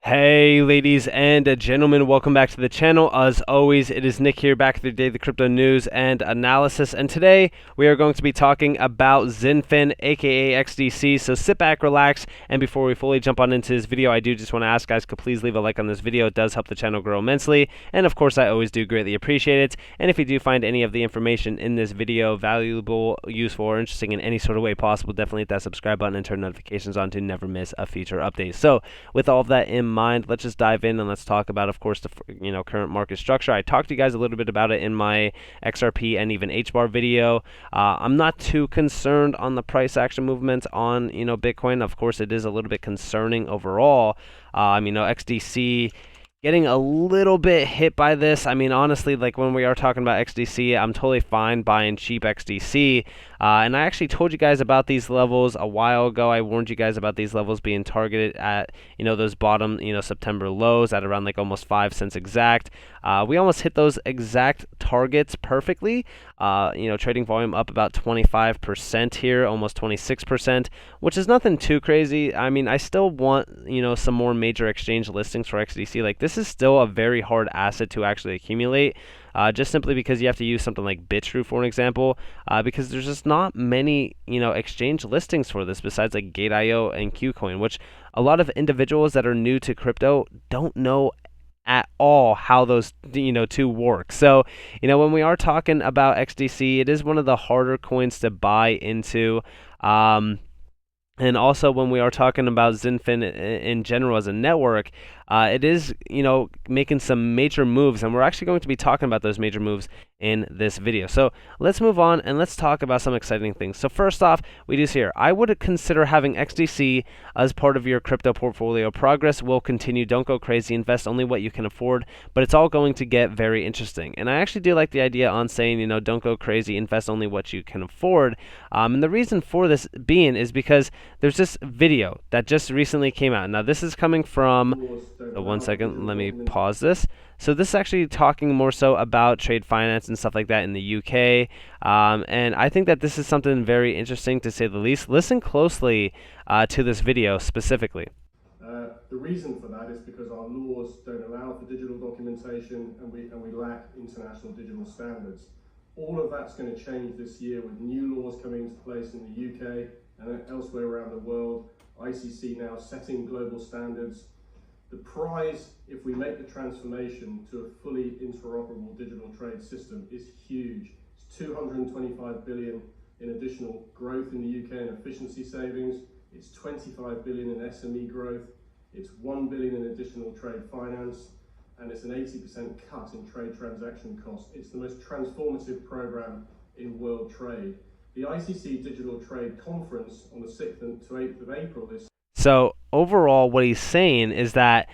Hey ladies and gentlemen, welcome back to the channel. As always, it is Nick here, back with your daily crypto news and analysis, and today we are going to be talking about Xinfin, aka XDC. So sit back, relax, and before we fully jump on into this video, I do just want to ask guys to please leave a like on this video. It does help the channel grow immensely, and of course I always do greatly appreciate it. And if you do find any of the information in this video valuable, useful, or interesting in any sort of way possible, definitely hit that subscribe button and turn notifications on to never miss a future update. So with all of that in mind, let's just dive in and let's talk about, of course, the current market structure. I talked to you guys a little bit about it in my XRP and even HBAR video. I'm not too concerned on the price action movement on Bitcoin. Of course, it is a little bit concerning overall. XDC getting a little bit hit by this. I mean, honestly, like when we are talking about XDC, I'm totally fine buying cheap XDC. And I actually told you guys about these levels a while ago. I warned you guys about these levels being targeted at, those bottom, September lows at around like almost 5 cents exact. We almost hit those exact targets perfectly. Trading volume up about 25% here, almost 26%, which is nothing too crazy. I mean, I still want, some more major exchange listings for XDC. Like, this is still a very hard asset to actually accumulate. Just simply because you have to use something like BitTrue, for an example, because there's just not many, exchange listings for this besides like Gate.io and KuCoin, which a lot of individuals that are new to crypto don't know at all how those two work. So when we are talking about XDC, it is one of the harder coins to buy into. And also, when we are talking about Xinfin in general as a network, it is, making some major moves, and we're actually going to be talking about those major moves in this video. So let's move on and let's talk about some exciting things. So first off, we do see here, I would consider having XDC as part of your crypto portfolio. Progress will continue. Don't go crazy. Invest only what you can afford, but it's all going to get very interesting. And I actually do like the idea on saying, don't go crazy. Invest only what you can afford. And the reason for this being is because there's this video that just recently came out. Now this is coming from, one second, let me pause this. So this is actually talking more so about trade finance and stuff like that in the UK. And I think that this is something very interesting, to say the least. Listen closely to this video specifically. The reason for that is because our laws don't allow for digital documentation, and we lack international digital standards. All of that's going to change this year with new laws coming into place in the UK and elsewhere around the world. ICC now setting global standards. The prize, if we make the transformation to a fully interoperable digital trade system, is huge. It's 225 billion in additional growth in the UK and efficiency savings. It's 25 billion in SME growth. It's 1 billion in additional trade finance, and it's an 80% cut in trade transaction costs. It's the most transformative program in world trade. The ICC Digital Trade Conference on the 6th to 8th of April is. So overall, what he's saying is that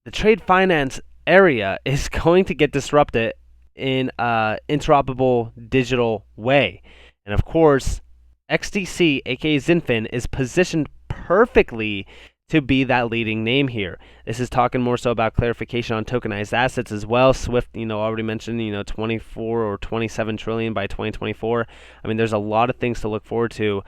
the trade finance area is going to get disrupted in an interoperable digital way. And of course, XDC, aka Xinfin, is positioned perfectly to be that leading name here. This is talking more so about clarification on tokenized assets as well. Swift, already mentioned, 24 or 27 trillion by 2024. I mean, there's a lot of things to look forward to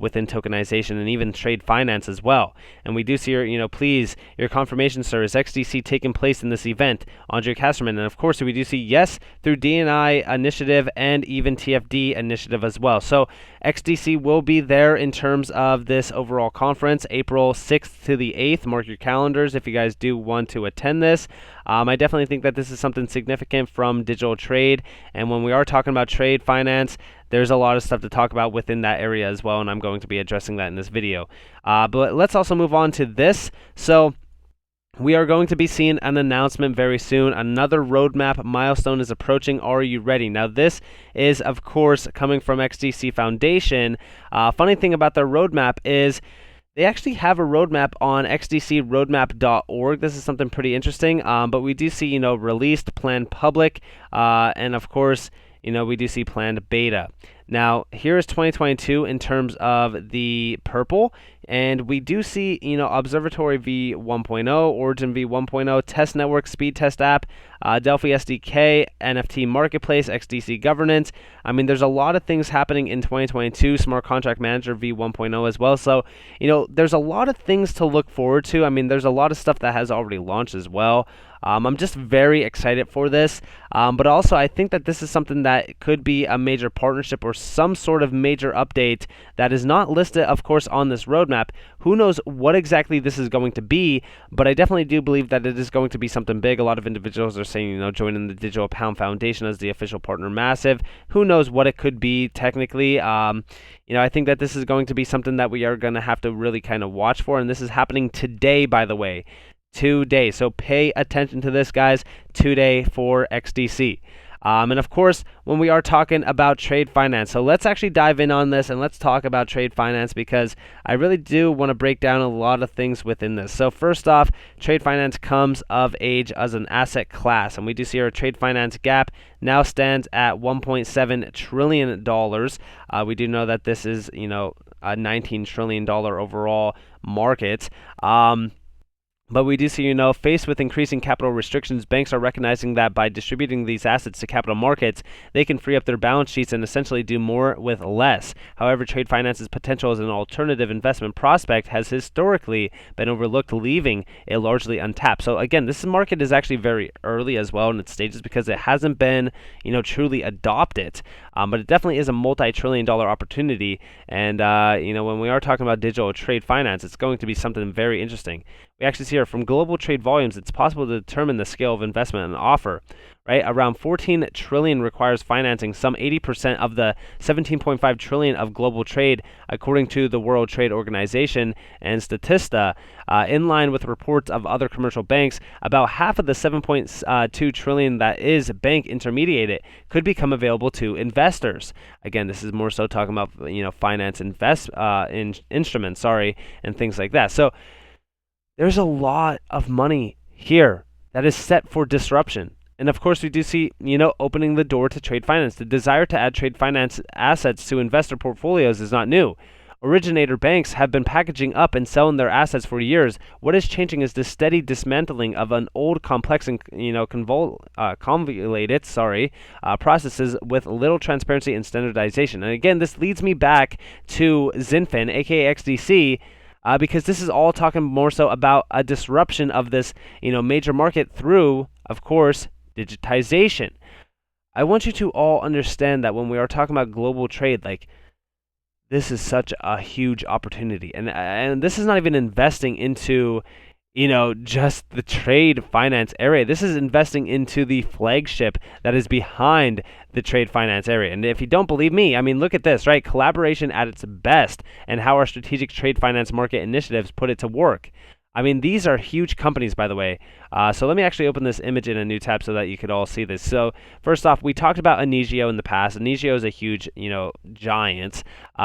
within tokenization and even trade finance as well. And we do see your, please, your confirmation, sir, is XDC taking place in this event? Andre Casterman. And of course, we do see yes through DNI initiative and even TFD initiative as well. So XDC will be there in terms of this overall conference, April 6th to the 8th. Mark your calendars if you guys do want to attend this. I definitely think that this is something significant from digital trade. And when we are talking about trade finance, there's a lot of stuff to talk about within that area as well, and I'm going to be addressing that in this video. But let's also move on to this. So we are going to be seeing an announcement very soon. Another roadmap milestone is approaching. Are you ready? Now, this is, of course, coming from XDC Foundation. Funny thing about their roadmap is they actually have a roadmap on xdcroadmap.org. This is something pretty interesting. But we do see, released, planned public, and of course, we do see planned beta. Now, here is 2022 in terms of the purple, and we do see, Observatory v 1.0, Origin v 1.0, Test Network, Speed Test App, Delphi SDK, NFT Marketplace, XDC Governance. I mean, there's a lot of things happening in 2022, Smart Contract Manager v 1.0 as well. So, there's a lot of things to look forward to. I mean, there's a lot of stuff that has already launched as well. I'm just very excited for this, but also I think that this is something that could be a major partnership or some sort of major update that is not listed, of course, on this roadmap. Who knows what exactly this is going to be, but I definitely do believe that it is going to be something big. A lot of individuals are saying, joining the Digital Pound Foundation as the official partner massive. Who knows what it could be technically. I think that this is going to be something that we are going to have to really kind of watch for, and this is happening today, by the way. Today. So pay attention to this, guys. Today for XDC. And of course, when we are talking about trade finance, so let's actually dive in on this and let's talk about trade finance, because I really do want to break down a lot of things within this. So first off, trade finance comes of age as an asset class, and we do see our trade finance gap now stands at $1.7 trillion. We do know that this is, a $19 trillion overall market. But we do see, faced with increasing capital restrictions, banks are recognizing that by distributing these assets to capital markets, they can free up their balance sheets and essentially do more with less. However, trade finance's potential as an alternative investment prospect has historically been overlooked, leaving it largely untapped. So again, this market is actually very early as well in its stages because it hasn't been, truly adopted. But it definitely is a multi-trillion-dollar opportunity. And, when we are talking about digital trade finance, it's going to be something very interesting. We actually see here from global trade volumes, it's possible to determine the scale of investment and offer. Right, around 14 trillion requires financing, some 80% of the 17.5 trillion of global trade, according to the World Trade Organization and Statista. In line with reports of other commercial banks, about half of the 7.2 trillion that is bank intermediated could become available to investors. Again, this is more so talking about finance instruments, and things like that. So there's a lot of money here that is set for disruption. And of course, we do see, opening the door to trade finance. The desire to add trade finance assets to investor portfolios is not new. Originator banks have been packaging up and selling their assets for years. What is changing is the steady dismantling of an old, complex, and convoluted processes with little transparency and standardization. And again, this leads me back to Xinfin, aka XDC. Because this is all talking more so about a disruption of this, major market through, of course, digitization. I want you to all understand that when we are talking about global trade, this is such a huge opportunity, and this is not even investing into, just the trade finance area. This is investing into the flagship that is behind the trade finance area. And if you don't believe me, look at this, right? Collaboration at its best, and how our strategic trade finance market initiatives put it to work. These are huge companies, by the way. So let me actually open this image in a new tab so that you could all see this. So first off, we talked about Anigio in the past. Anigio is a huge, giant.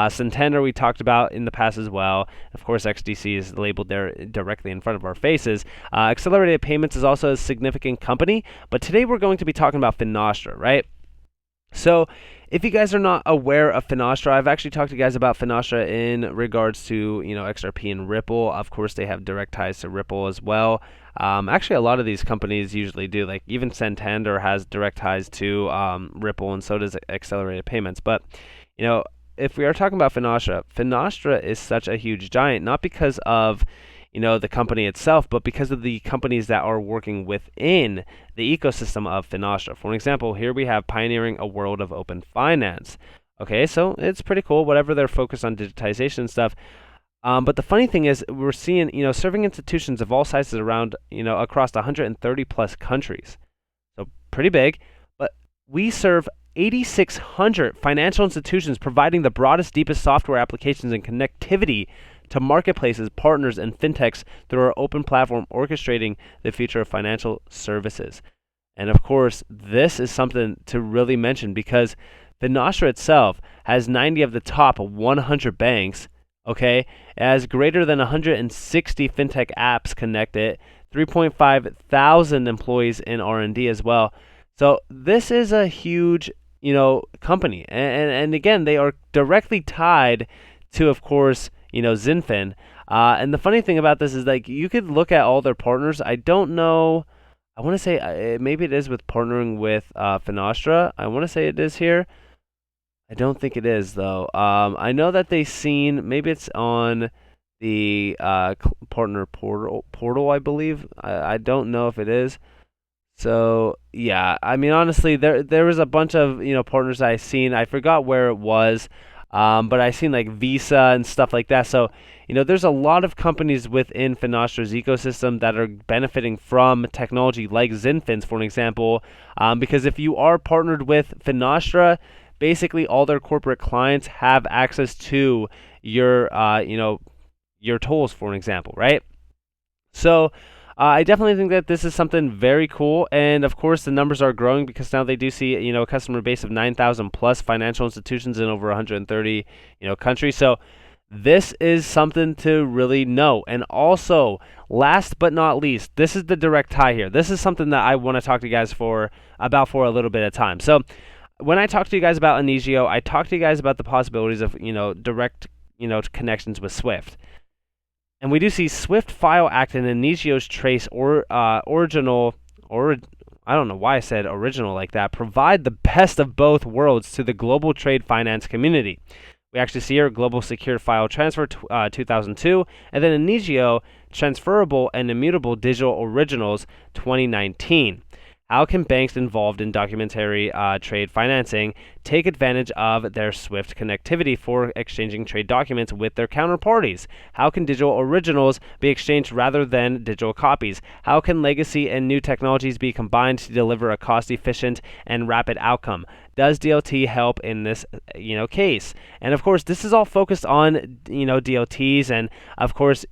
Santander we talked about in the past as well. Of course, XDC is labeled there directly in front of our faces. Accelerated Payments is also a significant company. But today we're going to be talking about Finastra, right? So if you guys are not aware of Finastra, I've actually talked to you guys about Finastra in regards to, XRP and Ripple. Of course, they have direct ties to Ripple as well. Actually, a lot of these companies usually do. Like even Santander has direct ties to Ripple, and so does Accelerated Payments. But, if we are talking about Finastra, Finastra is such a huge giant, not because of the company itself, but because of the companies that are working within the ecosystem of Finastra. For example, here we have pioneering a world of open finance. Okay, so it's pretty cool, whatever they're focused on digitization and stuff. But the funny thing is, we're seeing, serving institutions of all sizes around, across 130 plus countries. So pretty big, but we serve 8,600 financial institutions, providing the broadest, deepest software applications and connectivity to marketplaces, partners, and fintechs through our open platform, orchestrating the future of financial services. And of course, this is something to really mention because Finastra itself has 90 of the top 100 banks, okay? It has greater than 160 fintech apps connected, 3.5 thousand employees in R&D as well. So this is a huge, company. And again, they are directly tied to, of course, Xinfin. And the funny thing about this is, like, you could look at all their partners. I don't know. I want to say maybe it is with partnering with Finastra. I want to say it is here. I don't think it is, though. I know that they've seen, maybe it's on the partner portal, I believe. I don't know if it is. So yeah, I mean, honestly, there was a bunch of partners I seen. I forgot where it was, but I seen like Visa and stuff like that. So there's a lot of companies within Finastra's ecosystem that are benefiting from technology like Xinfin's, for an example. Because if you are partnered with Finastra, basically all their corporate clients have access to your your tools, for an example, right? So I definitely think that this is something very cool, and of course the numbers are growing because now they do see a customer base of 9,000 plus financial institutions in over 130 countries. So this is something to really know. And also, last but not least, this is the direct tie here. This is something that I want to talk to you guys about for a little bit of time. So when I talk to you guys about Anigio, I talk to you guys about the possibilities of direct connections with Swift. And we do see Swift File Act and Anigio's trace I don't know why I said original like that, provide the best of both worlds to the global trade finance community. We actually see here Global Secure File Transfer 2002, and then Anigio Transferable and Immutable Digital Originals 2019. How can banks involved in documentary trade financing take advantage of their Swift connectivity for exchanging trade documents with their counterparties? How can digital originals be exchanged rather than digital copies? How can legacy and new technologies be combined to deliver a cost-efficient and rapid outcome? Does DLT help in this, case? And of course, this is all focused on, DLTs and, of course,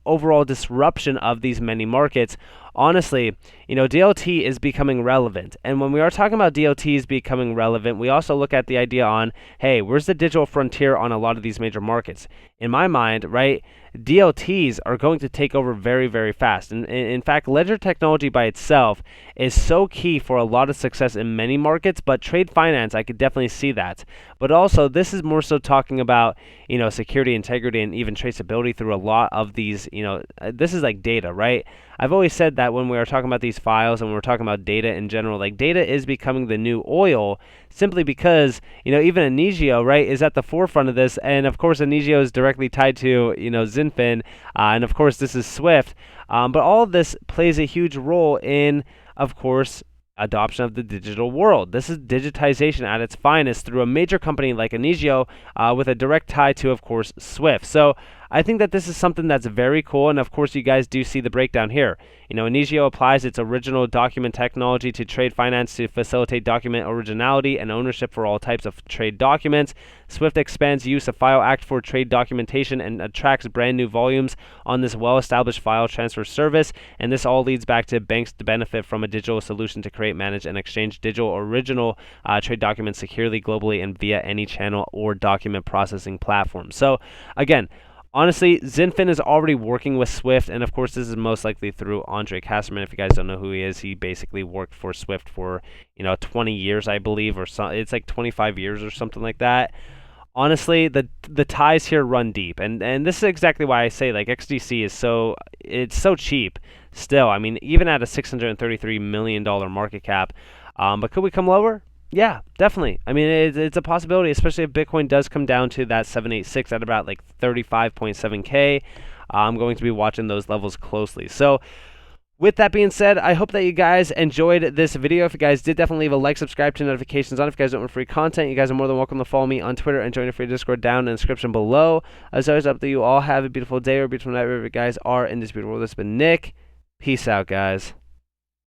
overall disruption of these many markets. Honestly, DLT is becoming relevant. And when we are talking about DLTs becoming relevant, we also look at the idea on, hey, where's the digital frontier on a lot of these major markets? In my mind, right, DLTs are going to take over very, very fast. And in fact, ledger technology by itself is so key for a lot of success in many markets, but trade finance, I could definitely see that. But also, this is more so talking about, security, integrity, and even traceability through a lot of these, this is like data, right? I've always said that when we are talking about these files and we're talking about data in general, like data is becoming the new oil simply because, even Anigio, right, is at the forefront of this. And of course, Anigio is directly tied to, Xinfin. And of course, this is Swift. But all of this plays a huge role in, of course, adoption of the digital world. This is digitization at its finest through a major company like Anigio with a direct tie to, of course, Swift. So I think that this is something that's very cool, and of course you guys do see the breakdown here. Anigio applies its original document technology to trade finance to facilitate document originality and ownership for all types of trade documents. Swift expands use of File Act for trade documentation and attracts brand new volumes on this well-established file transfer service, and this all leads back to banks to benefit from a digital solution to create, manage, and exchange digital original trade documents securely, globally, and via any channel or document processing platform. So again, honestly, Xinfin is already working with Swift, and of course this is most likely through Andre Kasserman. If you guys don't know who he is, he basically worked for Swift for 20 years, I believe, or so. It's like 25 years or something like that. Honestly, the ties here run deep, and this is exactly why I say like XDC is so cheap still. I mean, even at a $633 million market cap, but could we come lower? Yeah, definitely. I mean, it's a possibility, especially if Bitcoin does come down to that 786 at about like 35.7K. I'm going to be watching those levels closely. So with that being said, I hope that you guys enjoyed this video. If you guys did, definitely leave a like, subscribe, turn notifications on. If you guys don't want free content, you guys are more than welcome to follow me on Twitter and join a free Discord down in the description below. As always, I hope that you all have a beautiful day or a beautiful night wherever you guys are in this beautiful world. This has been Nick. Peace out, guys.